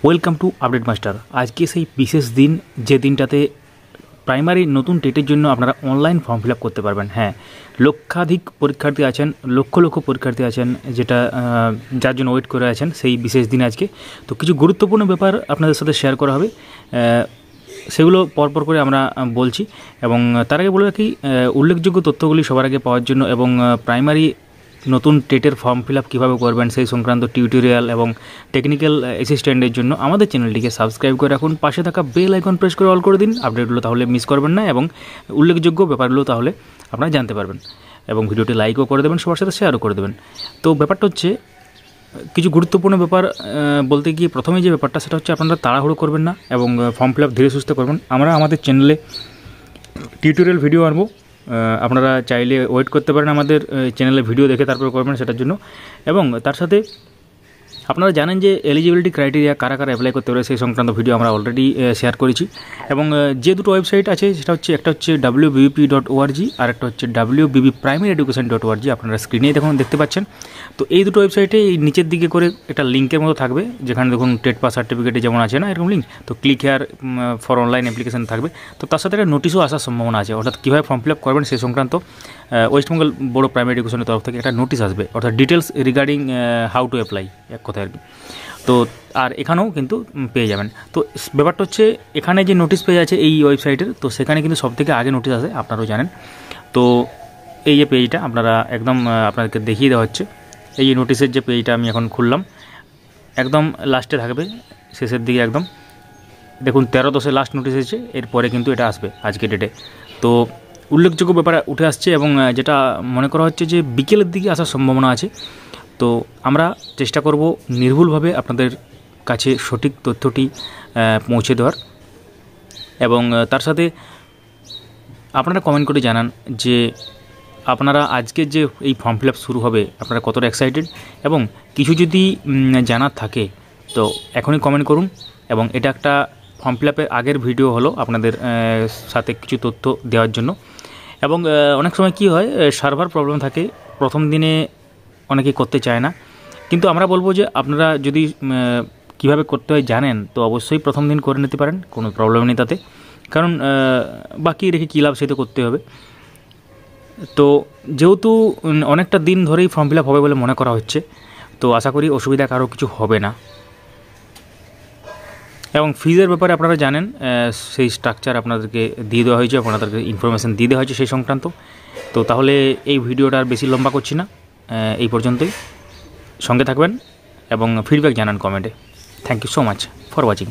Welcome to update master. আজকে সেই বিশেষ দিন যে দিনটাতে প্রাইমারি নতুন টেটের জন্য আপনারা অনলাইন ফর্ম ফিল আপ করতে পারবেন। হ্যাঁ, লক্ষাধিক পরীক্ষার্থী আছেন, লক্ষ লক্ষ পরীক্ষার্থী আছেন, যেটা যার জন্য ওয়েট করে আছেন সেই বিশেষ দিন আজকে। তো কিছু গুরুত্বপূর্ণ ব্যাপার আপনাদের সাথে শেয়ার করা হবে, সেগুলো পরপর করে আমরা বলছি। এবং তার আগে বলে রাখি, উল্লেখযোগ্য তথ্যগুলি সবার আগে পাওয়ার জন্য এবং প্রাইমারি নতুন টেটের ফর্ম ফিল আপ কীভাবে করবেন সেই সংক্রান্ত টিউটোরিয়াল এবং টেকনিক্যাল অ্যাসিস্ট্যান্টের জন্য আমাদের চ্যানেলটিকে সাবস্ক্রাইব করে রাখুন, পাশে থাকা বেল আইকন প্রেস করে অল করে দিন। আপডেটগুলো তাহলে মিস করবেন না এবং উল্লেখযোগ্য ব্যাপারগুলো তাহলে আপনারা জানতে পারবেন। এবং ভিডিওটি লাইকও করে দেবেন, সবার সাথে শেয়ারও করে দেবেন। তো ব্যাপারটা হচ্ছে, কিছু গুরুত্বপূর্ণ ব্যাপার বলতে গিয়ে প্রথমে যে ব্যাপারটা সেটা হচ্ছে আপনারা তাড়াহুড়ো করবেন না এবং ফর্ম ফিল আপ ধীরে সুস্থে করবেন। আমরা আমাদের চ্যানেলে টিউটোরিয়াল ভিডিও আনবো, আপনারা চাইলে ওয়েট করতে পারেন আমাদের চ্যানেলে ভিডিও দেখে তারপর করবেন সেটার জন্য। এবং তার সাথে আপনারা জানেন যে এলিজিবিলিটি ক্রাইটেরিয়া কারা কারা অ্যাপ্লাই করতে পারে সেই সংক্রান্ত ভিডিও আমরা অলরেডি শেয়ার করেছি। এবং যে দুটো ওয়েবসাইট আছে সেটা হচ্ছে, একটা হচ্ছে wbbp.org আর একটা হচ্ছে wbbprimaryeducation.org। আপনারা স্ক্রিনেই দেখতে পাচ্ছেন। তো এই দুটো ওয়েবসাইটে এই নিচের দিকে করে একটা লিঙ্কের মতো থাকবে, যেখানে দেখুন টেট পাস সার্টিফিকেটে যেমন আছে না এরকম লিঙ্ক, তো click here for online application থাকবে। তো তার সাথে একটা নোটিশও আসার সম্ভাবনা আছে, অর্থাৎ কীভাবে ফর্ম ফিল আপ করবেন সেই সংক্রান্ত West Bengal board of primary এডুকেশনের তরফ থেকে একটা নোটিশ আসবে, অর্থাৎ details regarding how to apply, এক কথায় আর কি। তো আর এখানেও কিন্তু পেয়ে যাবেন। তো ব্যাপারটা হচ্ছে, এখানে যে নোটিশ পেয়ে আছে এই ওয়েবসাইটের, তো সেখানে কিন্তু সব থেকে আগে নোটিশ আসে, আপনারাও জানেন। তো এই যে পেজটা আপনারা একদম আপনাদেরকে দেখিয়ে দেওয়া হচ্ছে, এই যে নোটিশের যে পেজটা আমি এখন খুললাম, একদম লাস্টে থাকবে, শেষের দিকে একদম দেখুন 13/10 লাস্ট নোটিশ এসেছে, এরপরে কিন্তু এটা আসবে আজকে ডেটে। তো উল্লেখযোগ্য ব্যাপার উঠে আসছে এবং যেটা মনে করা হচ্ছে যে বিকেলের দিকে আসার সম্ভাবনা আছে। তো আমরা চেষ্টা করব নির্ভুলভাবে আপনাদের কাছে সঠিক তথ্যটি পৌঁছে দেওয়ার। এবং তার সাথে আপনারা কমেন্ট করে জানান যে আপনারা আজকে যে এই ফর্ম ফিল আপ শুরু হবে আপনারা কতটা এক্সাইটেড, এবং কিছু যদি জানার থাকে তো এখনই কমেন্ট করুন। এবং এটা একটা ফর্ম ফিল আপের আগের ভিডিও হলো আপনাদের সাথে কিছু তথ্য দেওয়ার জন্য। এবং অনেক সময় কি হয়, সার্ভার প্রবলেম থাকে, প্রথম দিনে অনেকেই করতে চায় না, কিন্তু আমরা বলবো যে আপনারা যদি কিভাবে করতে হয় জানেন তো অবশ্যই প্রথম দিন করে নিতে পারেন, কোনো প্রবলেম নেই তাতে, কারণ বাকি রেখে কী লাভ, সে তো করতে হবে। তো যেহেতু অনেকটা দিন ধরেই ফর্ম ফিল আপ হবে বলে মনে করা হচ্ছে, তো আশা করি অসুবিধা কারো কিছু হবে না। এবং ফিজের ব্যাপারে আপনারা জানেন, সেই স্ট্রাকচার আপনাদেরকে দিয়ে দেওয়া হয়েছে, আপনাদেরকে ইনফরমেশান দিয়ে দেওয়া হয়েছে সেই সংক্রান্ত। তো তাহলে এই ভিডিওটা আর বেশি লম্বা করছি না, এই পর্যন্তই। সঙ্গে থাকবেন এবং ফিডব্যাক জানান কমেন্টে। Thank you so much for watching.